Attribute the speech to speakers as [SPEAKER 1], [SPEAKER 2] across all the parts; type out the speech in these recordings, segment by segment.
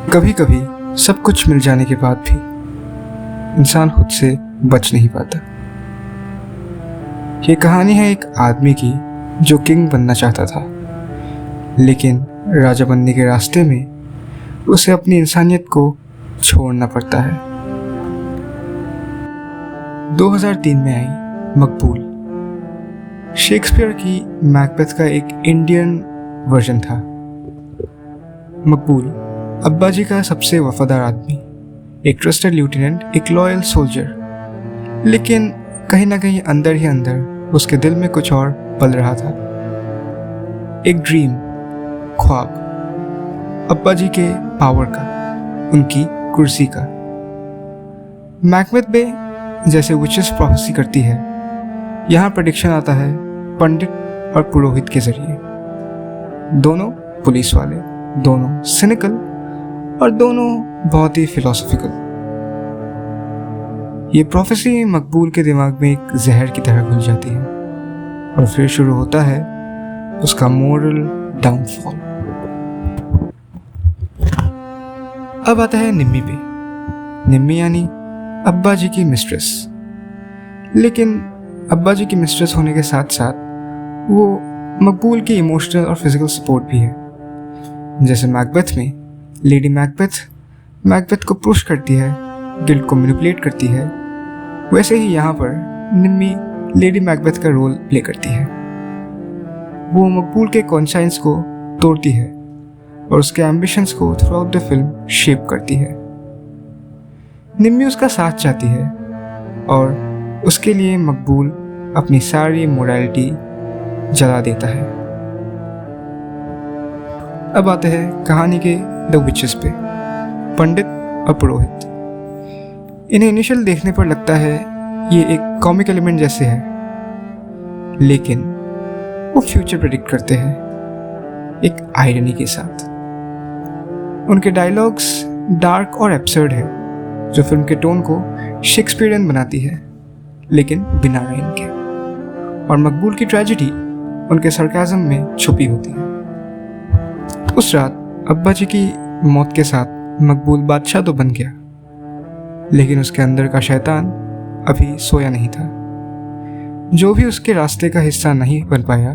[SPEAKER 1] कभी कभी सब कुछ मिल जाने के बाद भी इंसान खुद से बच नहीं पाता। ये कहानी है एक आदमी की जो किंग बनना चाहता था, लेकिन राजा बनने के रास्ते में उसे अपनी इंसानियत को छोड़ना पड़ता है। 2003 में आई मकबूल शेक्सपियर की मैकबेथ का एक इंडियन वर्जन था। मकबूल अब्बा जी का सबसे वफादार आदमी, एक ट्रस्टेड लेफ्टिनेंट, एक लॉयल सोल्जर, लेकिन कहीं ना कहीं अंदर ही अंदर उसके दिल में कुछ और पल रहा था। एक ड्रीम, ख्वाब, अब्बा जी के पावर का, उनकी कुर्सी का। मैकबेथ में जैसे विचेस प्रोफेसी करती है, यहाँ प्रेडिक्शन आता है पंडित और पुरोहित के जरिए। दोनों पुलिस वाले, दोनों सिनिकल और दोनों बहुत ही फिलोसॉफिकल। ये प्रोफेसी मकबूल के दिमाग में एक जहर की तरह घुल जाती है और फिर शुरू होता है उसका मोरल डाउनफॉल। अब आता है निम्मी पे। निम्मी यानी अब्बा जी की मिस्ट्रेस, लेकिन अब्बा जी की मिस्ट्रेस होने के साथ साथ वो मकबूल की इमोशनल और फिजिकल सपोर्ट भी है। जैसे मैकबेथ में लेडी मैकबेथ को पुश करती है, गिल्ट को मैनिपुलेट करती है, वैसे ही यहाँ पर निम्मी लेडी मैकबेथ का रोल प्ले करती है। वो मकबूल के कॉन्शियंस को तोड़ती है और उसके एम्बिशंस को through out the film shape करती है। निम्मी उसका साथ चाहती है और उसके लिए मकबूल अपनी सारी मोरालिटी जला देता है। अब आते हैं कहानी के द विचेस पे, पंडित और पुरोहित। इन्हें इनिशियल देखने पर लगता है ये एक कॉमिक एलिमेंट जैसे है, लेकिन वो फ्यूचर प्रेडिक्ट करते हैं एक आयरनी के साथ। उनके डायलॉग्स डार्क और एब्सर्ड है, जो फिल्म के टोन को शेक्सपियरियन बनाती है, लेकिन बिना राइम के। और मकबूल की ट्रेजेडी उनके सरकाज़म में छुपी होती है। उस रात अब्बा जी की मौत के साथ मकबूल बादशाह तो बन गया, लेकिन उसके अंदर का शैतान अभी सोया नहीं था। जो भी उसके रास्ते का हिस्सा नहीं बन पाया,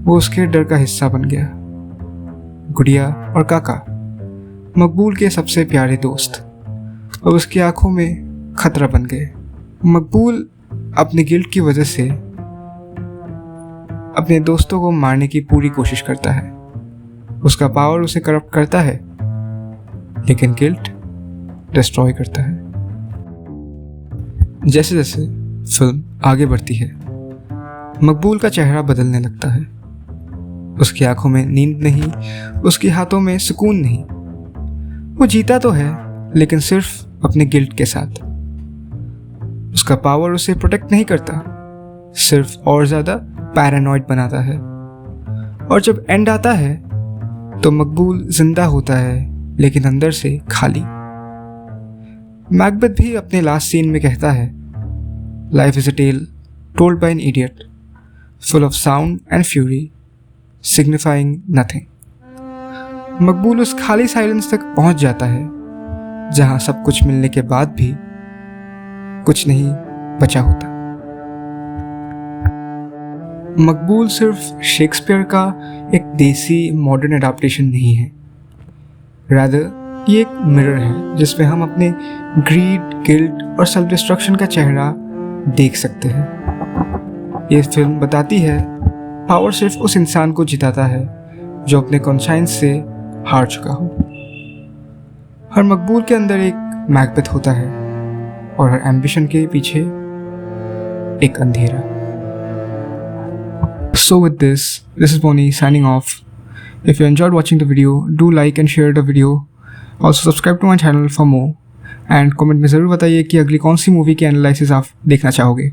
[SPEAKER 1] वो उसके डर का हिस्सा बन गया। गुड़िया और काका, मकबूल के सबसे प्यारे दोस्त, अब उसकी आंखों में खतरा बन गए। मकबूल अपने गिल्ट की वजह से अपने दोस्तों को मारने की पूरी कोशिश करता है। उसका पावर उसे करप्ट करता है, लेकिन गिल्ट डिस्ट्रॉय करता है। जैसे जैसे फिल्म आगे बढ़ती है, मकबूल का चेहरा बदलने लगता है। उसकी आंखों में नींद नहीं, उसके हाथों में सुकून नहीं। वो जीता तो है, लेकिन सिर्फ अपने गिल्ट के साथ। उसका पावर उसे प्रोटेक्ट नहीं करता, सिर्फ और ज़्यादा पैरानॉइड बनाता है। और जब एंड आता है तो मकबूल जिंदा होता है, लेकिन अंदर से खाली। मैकबेथ भी अपने लास्ट सीन में कहता है, life is a tale told by an idiot, full of sound and fury, signifying nothing. Maqbool उस खाली साइलेंस तक पहुंच जाता है जहां सब कुछ मिलने के बाद भी कुछ नहीं बचा होता। मकबूल सिर्फ शेक्सपियर का एक देसी मॉडर्न एडाप्टेशन नहीं है, रादर ये एक मिरर है जिसमें हम अपने ग्रीड, गिल्ट और सेल्फ डिस्ट्रक्शन का चेहरा देख सकते हैं। ये फिल्म बताती है पावर सिर्फ उस इंसान को जिताता है जो अपने कॉन्शियंस से हार चुका हो। हर मकबूल के अंदर एक मैकबेथ होता है और हर एम्बिशन के पीछे एक अंधेरा। So with this is Bonnie signing off. If you enjoyed watching the video, do like and share the video. Also subscribe to my channel for more. And comment में ज़रूर बताइए कि अगली कौन सी मूवी की एनालिसिस आप देखना चाहोगे।